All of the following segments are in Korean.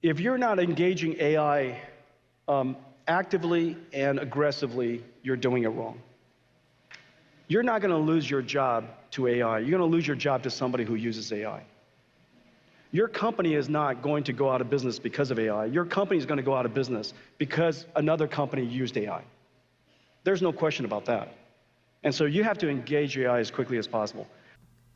If you're not engaging AI actively and aggressively, you're doing it wrong. You're not going to lose your job to AI. You're going to lose your job to somebody who uses AI. Your company is not going to go out of business because of AI. Your company is going to go out of business because another company used AI. There's no question about that. And so you have to engage AI as quickly as possible.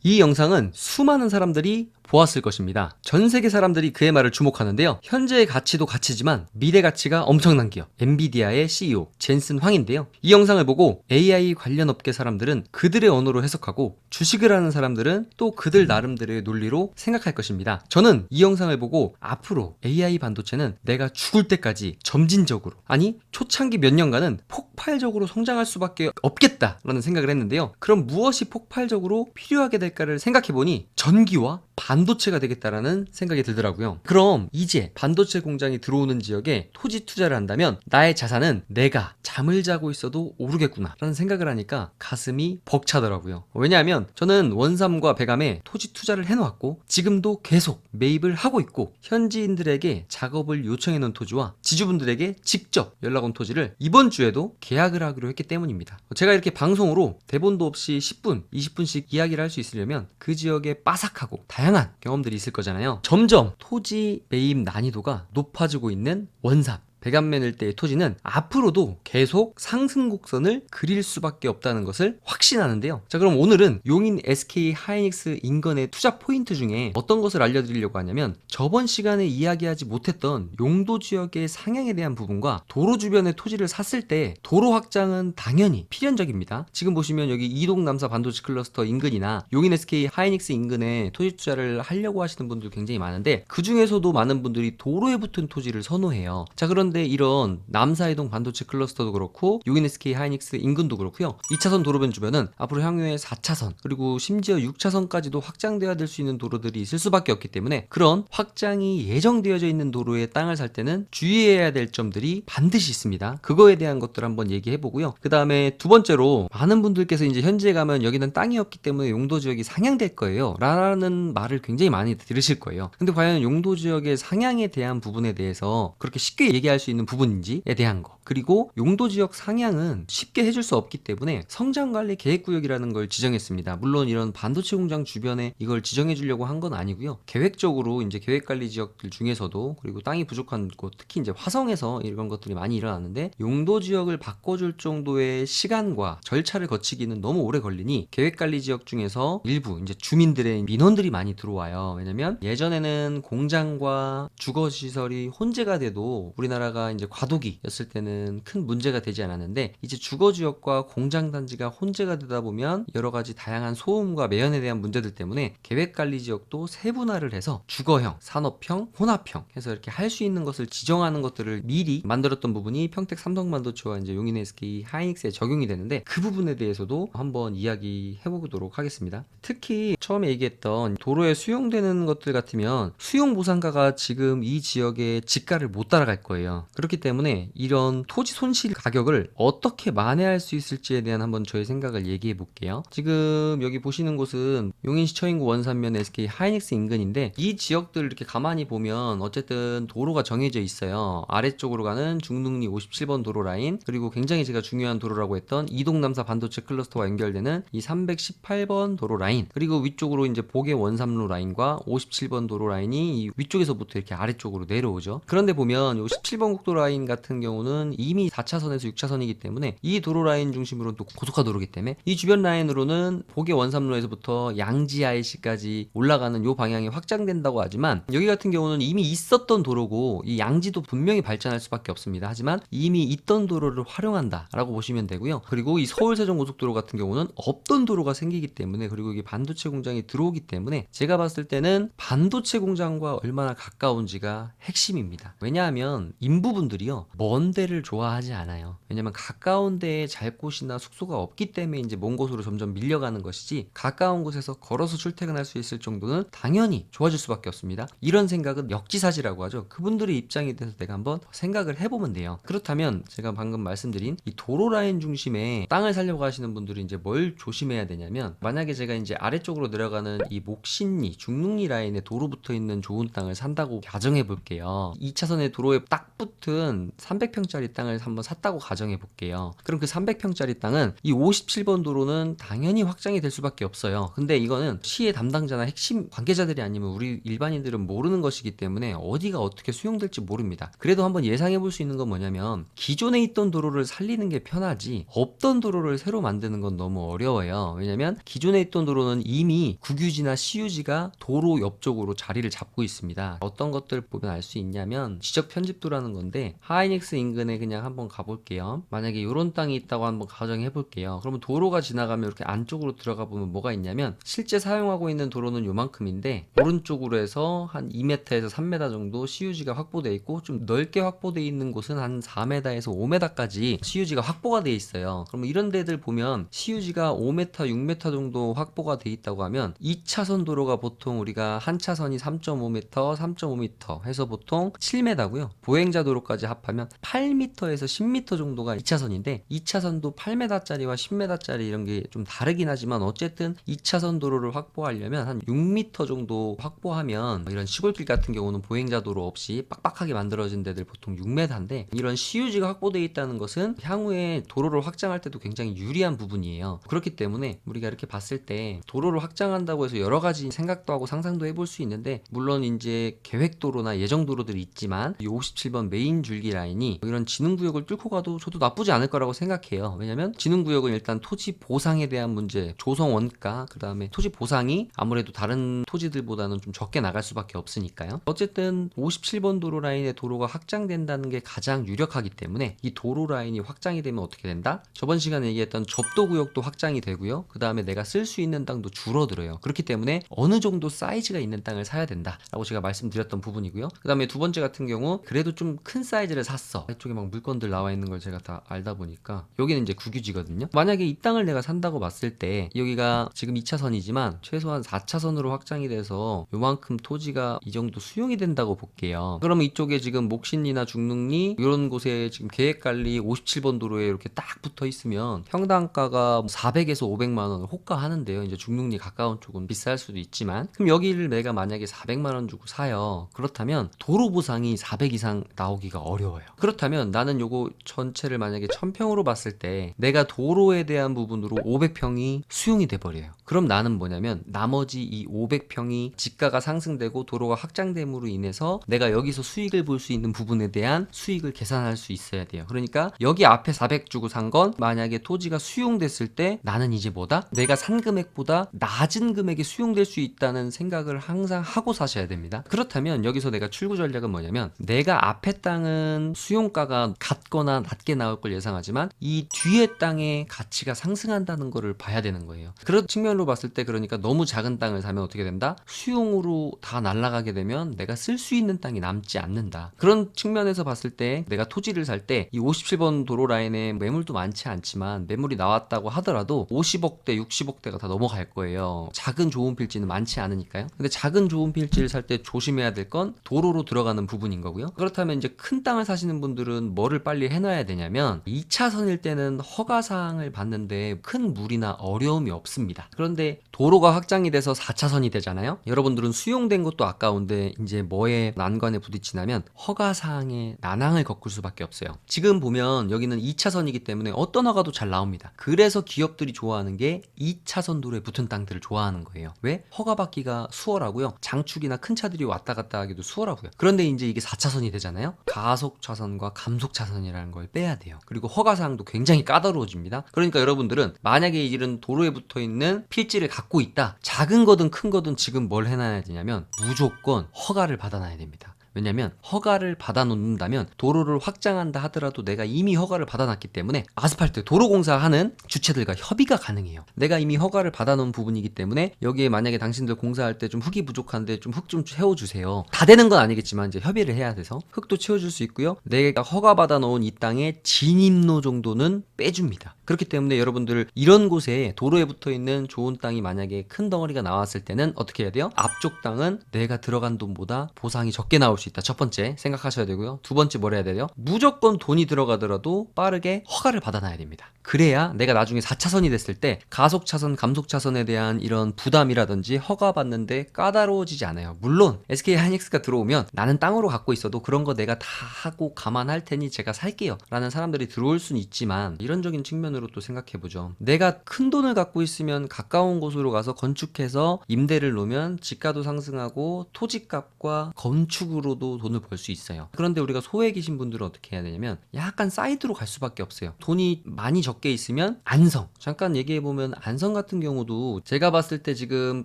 이 영상은 수많은 사람들이 보았을 것입니다. 전 세계 사람들이 그의 말을 주목하는데요. 현재의 가치도 가치지만 미래 가치가 엄청난 기업 엔비디아의 CEO 젠슨 황인데요. 이 영상을 보고 AI 관련 업계 사람들은 그들의 언어로 해석하고 주식을 하는 사람들은 또 그들 나름대로의 논리로 생각할 것입니다. 저는 이 영상을 보고 앞으로 AI 반도체는 내가 죽을 때까지 점진적으로 아니 초창기 몇 년간은 폭발적으로 성장할 수밖에 없겠다라는 생각을 했는데요. 그럼 무엇이 폭발적으로 필요하게 될까를 생각해보니 전기와 반도체가 되겠다라는 생각이 들더라고요. 그럼 이제 반도체 공장이 들어오는 지역에 토지 투자를 한다면 나의 자산은 내가 잠을 자고 있어도 오르겠구나 라는 생각을 하니까 가슴이 벅차더라고요. 왜냐하면 저는 원삼과 배감에 토지 투자를 해놓았고 지금도 계속 매입을 하고 있고 현지인들에게 작업을 요청해 놓은 토지와 지주분들에게 직접 연락 온 토지를 이번 주에도 계약을 하기로 했기 때문입니다. 제가 이렇게 방송으로 대본도 없이 10분, 20분씩 이야기를 할 수 있으려면 그 지역에 빠삭하고 다양한 경험들이 있을 거잖아요. 점점 토지 매입 난이도가 높아지고 있는 원삼 배감맨 일대의 토지는 앞으로도 계속 상승 곡선을 그릴 수밖에 없다는 것을 확신하는데요. 자, 그럼 오늘은 용인 SK 하이닉스 인근의 투자 포인트 중에 어떤 것을 알려드리려고 하냐면 저번 시간에 이야기하지 못했던 용도 지역의 상향에 대한 부분과 도로 주변의 토지를 샀을 때 도로 확장은 당연히 필연적입니다. 지금 보시면 여기 이동 남사 반도체 클러스터 인근이나 용인 SK 하이닉스 인근에 토지 투자를 하려고 하시는 분들 굉장히 많은데 그 중에서도 많은 분들이 도로에 붙은 토지를 선호해요. 자, 그런데 이런 남사이동 반도체 클러스터도 그렇고 용인 SK 하이닉스 인근도 그렇고요. 2차선 도로변 주변은 앞으로 향후에 4차선 그리고 심지어 6차선까지도 확장되어야 될 수 있는 도로들이 있을 수밖에 없기 때문에 그런 확장이 예정되어져 있는 도로에 땅을 살 때는 주의해야 될 점들이 반드시 있습니다. 그거에 대한 것들 한번 얘기해 보고요. 그 다음에 두 번째로 많은 분들께서 이제 현지에 가면 여기는 땅이 없기 때문에 용도 지역이 상향될 거예요 라는 말을 굉장히 많이 들으실 거예요. 근데 과연 용도 지역의 상향에 대한 부분에 대해서 그렇게 쉽게 얘기할 수 있는 부분인지에 대한 거 그리고 용도 지역 상향은 쉽게 해줄 수 없기 때문에 성장관리 계획구역이라는 걸 지정했습니다. 물론 이런 반도체 공장 주변에 이걸 지정해 주려고 한 건 아니고요. 계획적으로 이제 계획관리 지역들 중에서도 그리고 땅이 부족한 곳 특히 이제 화성에서 이런 것들이 많이 일어나는데 용도 지역을 바꿔줄 정도의 시간과 절차를 거치기는 너무 오래 걸리니 계획관리 지역 중에서 일부 이제 주민들의 민원들이 많이 들어와요. 왜냐면 예전에는 공장과 주거시설이 혼재가 돼도 우리나라가 이제 과도기였을 때는 큰 문제가 되지 않았는데 이제 주거지역과 공장단지가 혼재가 되다 보면 여러 가지 다양한 소음과 매연에 대한 문제들 때문에 계획관리지역도 세분화를 해서 주거형, 산업형, 혼합형 해서 이렇게 할 수 있는 것을 지정하는 것들을 미리 만들었던 부분이 평택 삼성반도체와 이제 용인 SK 하이닉스에 적용이 되는데 그 부분에 대해서도 한번 이야기해 보도록 하겠습니다. 특히 처음에 얘기했던 도로에 수용되는 것들 같으면 수용보상가가 지금 이 지역의 지가를 못 따라갈 거예요. 그렇기 때문에 이런 토지 손실 가격을 어떻게 만회할 수 있을지에 대한 한번 저의 생각을 얘기해 볼게요. 지금 여기 보시는 곳은 용인시 처인구 원산면 SK 하이닉스 인근인데 이 지역들 이렇게 가만히 보면 어쨌든 도로가 정해져 있어요. 아래쪽으로 가는 중릉리 57번 도로 라인 그리고 굉장히 제가 중요한 도로라고 했던 이동남사 반도체 클러스터와 연결되는 이 318번 도로 라인 그리고 위쪽으로 이제 복의 원삼로 라인과 57번 도로 라인이 이 위쪽에서부터 이렇게 아래쪽으로 내려오죠. 그런데 보면 이 17번 국도 라인 같은 경우는 이미 4차선에서 6차선이기 때문에 이 도로 라인 중심으로는 또 고속화 도로이기 때문에 이 주변 라인으로는 복의 원삼로에서부터 양지 IC까지 올라가는 요 방향이 확장된다고 하지만 여기 같은 경우는 이미 있었던 도로고 이 양지도 분명히 발전할 수밖에 없습니다. 하지만 이미 있던 도로를 활용한다 라고 보시면 되고요. 그리고 이 서울 세종 고속도로 같은 경우는 없던 도로가 생기기 때문에 그리고 이게 반도체 공장이 들어오기 때문에 제가 봤을 때는 반도체 공장과 얼마나 가까운지가 핵심입니다. 왜냐하면 인부분들이요, 먼 데를 좋아하지 않아요. 왜냐면 가까운 데에 잘 곳이나 숙소가 없기 때문에 이제 먼 곳으로 점점 밀려가는 것이지, 가까운 곳에서 걸어서 출퇴근할 수 있을 정도는 당연히 좋아질 수밖에 없습니다. 이런 생각은 역지사지라고 하죠. 그분들의 입장에 대해서 내가 한번 생각을 해보면 돼요. 그렇다면 제가 방금 말씀드린 이 도로 라인 중심에 땅을 사려고 하시는 분들이 이제 뭘 조심해야 되냐면, 만약에 제가 이제 아래쪽으로 내려가는 이 목신리, 중릉리 라인에 도로 붙어 있는 좋은 땅을 산다고 가정해 볼게요. 2차선의 도로에 딱 붙은 300평짜리 땅을 한번 샀다고 가정해 볼게요. 그럼 그 300평짜리 땅은 이 57번 도로는 당연히 확장이 될 수밖에 없어요. 근데 이거는 시의 담당자나 핵심 관계자들이 아니면 우리 일반인들은 모르는 것이기 때문에 어디가 어떻게 수용될지 모릅니다. 그래도 한번 예상해 볼 수 있는 건 뭐냐면, 기존에 있던 도로를 살리는 게 편하지 없던 도로를 새로 만드는 건 너무 어려워요. 왜냐면 기존에 있던 도로는 이미 국유지나 시유지가 도로 옆쪽으로 자리를 잡고 있습니다. 어떤 것들 보면 알 수 있냐면, 지적 편집도라는 건데, 하이닉스 인근에 그냥 한번 가볼게요. 만약에 이런 땅이 있다고 한번 가정해 볼게요. 그러면 도로가 지나가면 이렇게 안쪽으로 들어가 보면 뭐가 있냐면, 실제 사용하고 있는 도로는 요만큼인데 오른쪽으로 해서 한 2m에서 3m 정도 시유지가 확보되어 있고, 좀 넓게 확보되어 있는 곳은 한 4m에서 5m까지 시유지가 확보가 되어 있어요. 그러면 이런 데들 보면 시유지가 5m, 6m 정도 확보가 되어 있다고 하면, 2차선 도로가 보통 우리가 한 차선이 3.5m, 3.5m 해서 보통 7m고요. 보행자 도로까지 합하면 8m에서 10m 정도가 2차선인데, 2차선도 8m짜리와 10m짜리 이런 게 좀 다르긴 하지만 어쨌든 2차선 도로를 확보하려면 한 6m 정도 확보하면, 이런 시골길 같은 경우는 보행자 도로 없이 빡빡하게 만들어진 데들 보통 6m인데, 이런 시유지가 확보되어 있다는 것은 향후에 도로를 확장할 때도 굉장히 유리한 부분이에요. 그렇기 때문에 우리가 이렇게 봤을 때 도로를 확장한다고 해서 여러 가지 생각도 하고 상상도 해볼 수 있는데, 물론 이제 계획도로나 예정도로들이 있지만 이 57번 메인 줄기 라인이 이런 진흥구역을 뚫고 가도 저도 나쁘지 않을 거라고 생각해요. 왜냐면 진흥구역은 일단 토지 보상에 대한 문제, 조성 원가, 그 다음에 토지 보상이 아무래도 다른 토지들보다는 좀 적게 나갈 수밖에 없으니까요. 어쨌든 57번 도로 라인의 도로가 확장된다는 게 가장 유력하기 때문에, 이 도로 라인이 확장이 되면 어떻게 된다? 저번 시간에 얘기했던 접도구역도 확장이 되고요. 그 다음에 내가 쓸 수 있는 땅도 줄어들어요. 그렇기 때문에 어느 정도 사이즈가 있는 땅을 사야 된다라고 제가 말씀드렸던 부분이고요. 그 다음에 두 번째 같은 경우, 그래도 좀 큰 사이즈를 샀어. 이쪽에 막 물건들 나와 있는 걸 제가 다 알다 보니까, 여기는 이제 국유지거든요. 만약에 이 땅을 내가 산다고 봤을 때, 여기가 지금 2차선이지만 최소한 4차선으로 확장이 돼서 요만큼 토지가 이 정도 수용이 된다고 볼게요. 그러면 이쪽에 지금 목신리나 중릉리 이런 곳에 지금 계획관리 57번 도로에 이렇게 딱 붙어 있으면 평당가가 400에서 500만 원을 호가하는데요. 이제 중릉리 가까운 쪽은 비쌀 수도 있지만, 그럼 여기를 내가 만약에 400만 원 주고 사요. 그렇다면 도로 보상이 400 이상 나오기가 어려워요. 그렇다면 나는 요거 전체를 만약에 1000평으로 봤을 때 내가 도로에 대한 부분으로 500평이 수용이 돼 버려요. 그럼 나는 뭐냐면, 나머지 이 500평이 지가가 상승되고 도로가 확장됨으로 인해서 내가 여기서 수익을 볼 수 있는 부분에 대한 수익을 계산할 수 있어야 돼요. 그러니까 여기 앞에 400 주고 산 건 만약에 토지가 수용됐을 때 나는 이제 뭐다? 내가 산 금액보다 낮은 금액이 수용될 수 있다는 생각을 항상 하고 사셔야 됩니다. 그렇다면 여기서 내가 출구 전략은 뭐냐면, 내가 앞에 땅은 수용가가 같거나 낮게 나올 걸 예상하지만 이 뒤에 땅의 가치가 상승한다는 거를 봐야 되는 거예요. 그런 측면으로 봤을 때, 그러니까 너무 작은 땅을 사면 어떻게 된다? 수용으로 다 날아가게 되면 내가 쓸 수 있는 땅이 남지 않는다. 그런 측면에서 봤을 때 내가 토지를 살 때 이 57번 도로 라인에 매물도 많지 않지만, 매물이 나왔다고 하더라도 50억대, 60억대가 다 넘어갈 거예요. 작은 좋은 필지는 많지 않으니까요. 근데 작은 좋은 필지를 살 때 조심해야 될 건 도로로 들어가는 부분인 거고요. 그렇다면 이제 큰 땅을 사시는 분들은 뭐를 빨리 해놔야 되냐면, 2차선일 때는 허가사항을 받는데 큰 무리나 어려움이 없습니다. 그런데 도로가 확장이 돼서 4차선이 되잖아요. 여러분들은 수용된 것도 아까운데 이제 뭐에 난관에 부딪히냐면 허가사항에 난항을 겪을 수밖에 없어요. 지금 보면 여기는 2차선이기 때문에 어떤 허가도 잘 나옵니다. 그래서 기업들이 좋아하는 게 2차선 도로에 붙은 땅들을 좋아하는 거예요. 왜? 허가 받기가 수월하고요. 장축이나 큰 차들이 왔다 갔다 하기도 수월하고요. 그런데 이제 이게 4차선이 되잖아요. 가속 차선과 감속 차선이라는 걸 빼야 돼요. 그리고 허가사항도 굉장히 까다로워집니다. 그러니까 여러분들은 만약에 이런 도로에 붙어 있는 필지를 갖고 있다. 작은 거든 큰 거든 지금 뭘 해놔야 되냐면 무조건 허가를 받아놔야 됩니다. 왜냐면 허가를 받아놓는다면 도로를 확장한다 하더라도 내가 이미 허가를 받아놨기 때문에 아스팔트 도로 공사하는 주체들과 협의가 가능해요. 내가 이미 허가를 받아놓은 부분이기 때문에 여기에 만약에 당신들 공사할 때 좀 흙이 부족한데 좀 흙 좀 채워주세요. 다 되는 건 아니겠지만 이제 협의를 해야 돼서 흙도 채워줄 수 있고요. 내가 허가 받아놓은 이 땅의 진입로 정도는 빼줍니다. 그렇기 때문에 여러분들 이런 곳에 도로에 붙어있는 좋은 땅이 만약에 큰 덩어리가 나왔을 때는 어떻게 해야 돼요? 앞쪽 땅은 내가 들어간 돈보다 보상이 적게 나올 수 있다. 첫 번째 생각하셔야 되고요. 두 번째 뭘 해야 돼요? 무조건 돈이 들어가더라도 빠르게 허가를 받아놔야 됩니다. 그래야 내가 나중에 4차선이 됐을 때 가속차선, 감속차선에 대한 이런 부담이라든지 허가 받는데 까다로워지지 않아요. 물론 SK 하이닉스가 들어오면 나는 땅으로 갖고 있어도 그런 거 내가 다 하고 감안할 테니 제가 살게요 라는 사람들이 들어올 수는 있지만 이런적인 측면으로 또 생각해보죠. 내가 큰 돈을 갖고 있으면 가까운 곳으로 가서 건축해서 임대를 놓으면 집가도 상승하고 토지값과 건축으로도 돈을 벌 수 있어요. 그런데 우리가 소액이신 분들은 어떻게 해야 되냐면 약간 사이드로 갈 수밖에 없어요. 돈이 많이 적게 있으면 안성, 잠깐 얘기해보면 안성 같은 경우도 제가 봤을 때 지금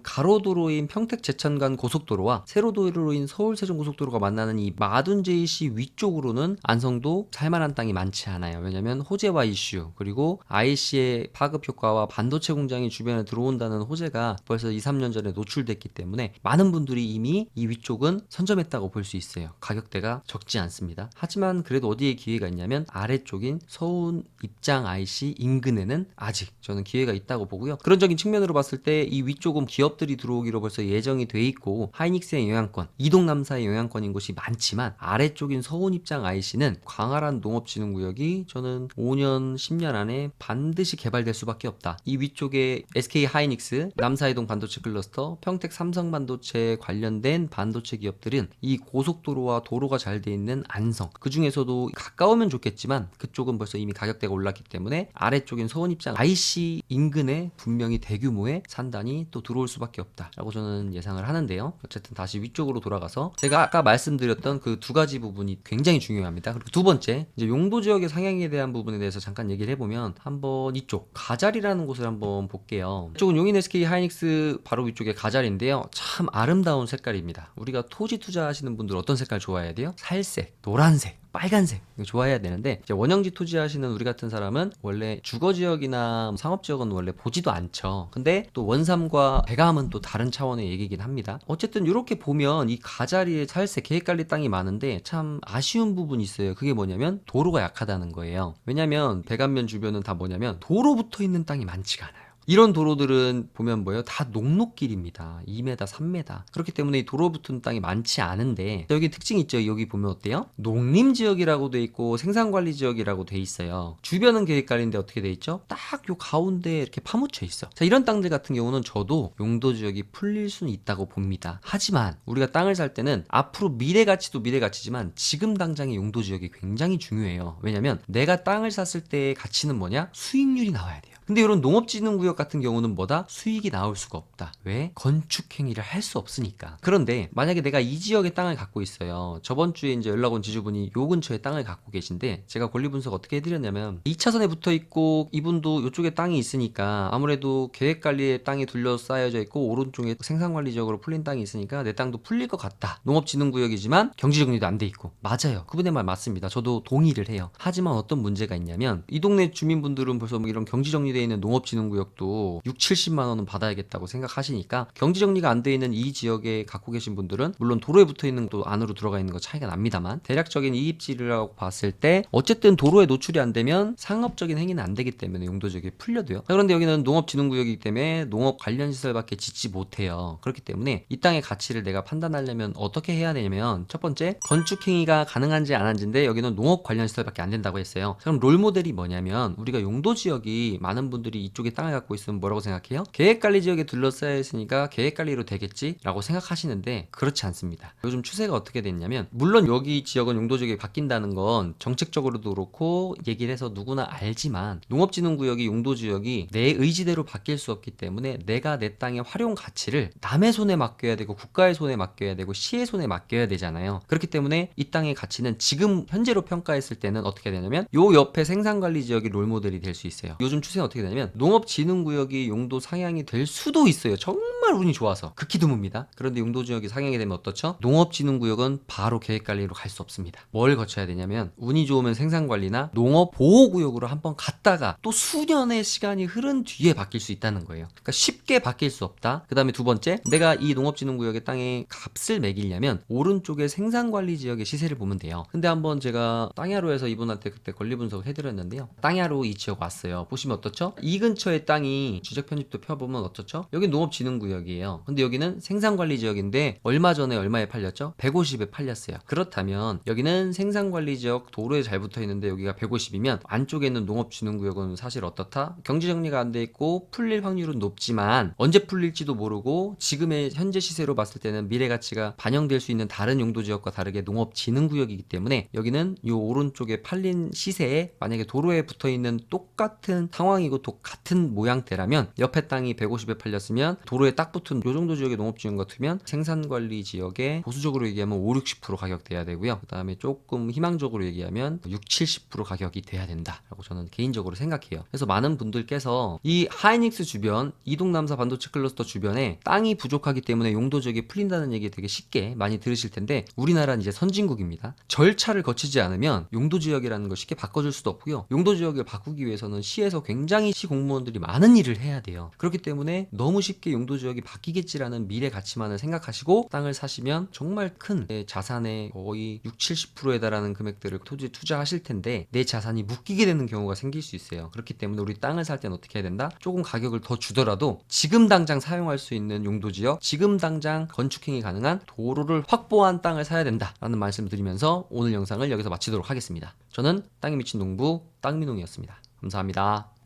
가로도로인 평택 제천간 고속도로와 세로도로인 서울 세종 고속도로가 만나는 이 마둔제이시 위쪽으로는 안성도 살만한 땅이 많지 않아요. 왜냐면 호재와 이슈 그리고 IC의 파급 효과와 반도체 공장이 주변에 들어온다는 호재가 벌써 2, 3년 전에 노출됐기 때문에 많은 분들이 이미 이 위쪽은 선점했다고 볼 수 있어요. 가격대가 적지 않습니다. 하지만 그래도 어디에 기회가 있냐면 아래쪽인 서운 입장 IC 인근에는 아직 저는 기회가 있다고 보고요. 그런적인 측면으로 봤을 때 이 위쪽은 기업들이 들어오기로 벌써 예정이 돼 있고 하이닉스의 영향권, 이동남사의 영향권인 곳이 많지만 아래쪽인 서운 입장 IC는 광활한 농업진흥구역이 저는 5년, 10년 안에 반드시 개발될 수밖에 없다. 이 위쪽에 SK 하이닉스, 남사이동 반도체 클러스터, 평택 삼성반도체 관련된 반도체 기업들은 이 고속도로와 도로가 잘 돼 있는 안성, 그 중에서도 가까우면 좋겠지만 그쪽은 벌써 이미 가격대가 올랐기 때문에 아래쪽인 서운 입장 IC 인근에 분명히 대규모의 산단이 또 들어올 수밖에 없다라고 저는 예상을 하는데요. 어쨌든 다시 위쪽으로 돌아가서 제가 아까 말씀드렸던 그 두 가지 부분이 굉장히 중요합니다. 그리고 두 번째, 이제 용도 지역의 상향에 대한 부분에 대해서 잠깐 얘기를 해보면 한번 이쪽 가자리라는 곳을 한번 볼게요. 이쪽은 용인 SK 하이닉스 바로 위쪽에 가자리인데요. 참 아름다운 색깔입니다. 우리가 토지 투자하시는 분들 어떤 색깔 좋아해야 돼요? 살색, 노란색, 빨간색 이거 좋아해야 되는데 이제 원형지 토지하시는 우리 같은 사람은 원래 주거지역이나 상업지역은 원래 보지도 않죠. 근데 또 원삼과 대감은 또 다른 차원의 얘기긴 합니다. 어쨌든 이렇게 보면 이 가자리에 살색 계획관리 땅이 많은데 참 아쉬운 부분이 있어요. 그게 뭐냐면 도로가 약하다는 거예요. 왜냐면 대감면 주변은 다 뭐냐면 도로 붙어 있는 땅이 많지가 않아요. 이런 도로들은 보면 뭐예요? 다 녹록길입니다. 2m, 3m. 그렇기 때문에 이 도로 붙은 땅이 많지 않은데 여기 특징 있죠? 여기 보면 어때요? 농림지역이라고 돼 있고 생산관리지역이라고 돼 있어요. 주변은 계획관리인데 어떻게 돼 있죠? 딱 요 가운데 이렇게 파묻혀 있어. 자, 이런 땅들 같은 경우는 저도 용도지역이 풀릴 수는 있다고 봅니다. 하지만 우리가 땅을 살 때는 앞으로 미래가치도 미래가치지만 지금 당장의 용도지역이 굉장히 중요해요. 왜냐면 내가 땅을 샀을 때의 가치는 뭐냐? 수익률이 나와야 돼요. 근데 이런 농업진흥구역 같은 경우는 뭐다? 수익이 나올 수가 없다. 왜? 건축행위를 할 수 없으니까. 그런데 만약에 내가 이 지역에 땅을 갖고 있어요. 저번 주에 이제 연락 온 지주분이 요 근처에 땅을 갖고 계신데 제가 권리 분석 어떻게 해드렸냐면 2차선에 붙어 있고 이분도 이쪽에 땅이 있으니까 아무래도 계획관리에 땅이 둘러싸여져 있고 오른쪽에 생산관리지역으로 풀린 땅이 있으니까 내 땅도 풀릴 것 같다. 농업진흥구역이지만 경지정리도 안 돼 있고. 맞아요. 그분의 말 맞습니다. 저도 동의를 해요. 하지만 어떤 문제가 있냐면 이 동네 주민분들은 벌써 뭐 이런 경지정리되어 있는 농업진흥구역도 6, 70만 원은 받아야겠다고 생각하시니까 경지정리가 안 돼 있는 이 지역에 갖고 계신 분들은 물론 도로에 붙어 있는 것도 안으로 들어가 있는 거 차이가 납니다만 대략적인 이입지라고 봤을 때 어쨌든 도로에 노출이 안 되면 상업적인 행위는 안 되기 때문에 용도지역에 풀려도요. 그런데 여기는 농업진흥구역이기 때문에 농업 관련 시설밖에 짓지 못해요. 그렇기 때문에 이 땅의 가치를 내가 판단하려면 어떻게 해야 되냐면 첫 번째 건축행위가 가능한지 안 한지인데 여기는 농업 관련 시설밖에 안 된다고 했어요. 그럼 롤모델이 뭐냐면 우리가 용도지역이 많은 분들이 이쪽에 땅을 갖고 있으면 뭐라고 생각해요? 계획관리지역에 둘러싸여 있으니까 계획관리로 되겠지? 라고 생각하시는데 그렇지 않습니다. 요즘 추세가 어떻게 됐냐면 물론 여기 지역은 용도지역이 바뀐다는 건 정책적으로도 그렇고 얘기를 해서 누구나 알지만 농업진흥구역이 용도지역이 내 의지대로 바뀔 수 없기 때문에 내가 내 땅의 활용 가치를 남의 손에 맡겨야 되고 국가의 손에 맡겨야 되고 시의 손에 맡겨야 되잖아요. 그렇기 때문에 이 땅의 가치는 지금 현재로 평가했을 때는 어떻게 되냐면 요 옆에 생산관리지역이 롤모델이 될 수 있어요. 요즘 추세는 어떻게 되냐면 농업진흥구역이 용도 상향이 될 수도 있어요. 정말 운이 좋아서. 극히 드뭅니다. 그런데 용도지역이 상향이 되면 어떻죠? 농업진흥구역은 바로 계획관리로 갈 수 없습니다. 뭘 거쳐야 되냐면 운이 좋으면 생산관리나 농업보호구역으로 한번 갔다가 또 수년의 시간이 흐른 뒤에 바뀔 수 있다는 거예요. 그러니까 쉽게 바뀔 수 없다. 그 다음에 두 번째, 내가 이 농업진흥구역의 땅에 값을 매기려면 오른쪽에 생산관리지역의 시세를 보면 돼요. 근데 한번 제가 땅야로에서 이분한테 그때 권리 분석을 해드렸는데요. 땅야로 이 지역 왔어요. 보시면 어떻죠? 이 근처에 땅이 주적 편집도 펴보면 어떻죠? 여기 농업진흥구역이에요. 근데 여기는 생산관리지역인데 얼마 전에 얼마에 팔렸죠? 150에 팔렸어요. 그렇다면 여기는 생산관리지역 도로에 잘 붙어있는데 여기가 150이면 안쪽에 있는 농업진흥구역은 사실 어떻다? 경지정리가 안 돼 있고 풀릴 확률은 높지만 언제 풀릴지도 모르고 지금의 현재 시세로 봤을 때는 미래 가치가 반영될 수 있는 다른 용도지역과 다르게 농업진흥구역이기 때문에 여기는 이 오른쪽에 팔린 시세에 만약에 도로에 붙어있는 똑같은 상황이고 똑같은 모양대라면 옆에 땅이 150에 팔렸으면 도로에 딱 붙은 요 정도 지역의 농업지역 같으면 생산관리 지역에 보수적으로 얘기하면 5, 60% 가격 돼야 되고요. 그 다음에 조금 희망적으로 얘기하면 6, 70% 가격이 돼야 된다라고 저는 개인적으로 생각해요. 그래서 많은 분들께서 이 하이닉스 주변, 이동남사 반도체 클러스터 주변에 땅이 부족하기 때문에 용도지역이 풀린다는 얘기 되게 쉽게 많이 들으실 텐데 우리나라는 이제 선진국입니다. 절차를 거치지 않으면 용도지역이라는 걸 쉽게 바꿔줄 수도 없고요. 용도지역을 바꾸기 위해서는 시에서 굉장히 시 공무원들이 많은 일을 해야 돼요. 그렇기 때문에 너무 쉽게 용도지역이 바뀌겠지라는 미래 가치만을 생각하시고 땅을 사시면 정말 큰 내 자산의 거의 6, 70%에 달하는 금액들을 토지에 투자하실 텐데 내 자산이 묶이게 되는 경우가 생길 수 있어요. 그렇기 때문에 우리 땅을 살 때는 어떻게 해야 된다? 조금 가격을 더 주더라도 지금 당장 사용할 수 있는 용도지역, 지금 당장 건축행위 가능한 도로를 확보한 땅을 사야 된다라는 말씀을 드리면서 오늘 영상을 여기서 마치도록 하겠습니다. 저는 땅에 미친 농부 땅민홍이었습니다. 감사합니다.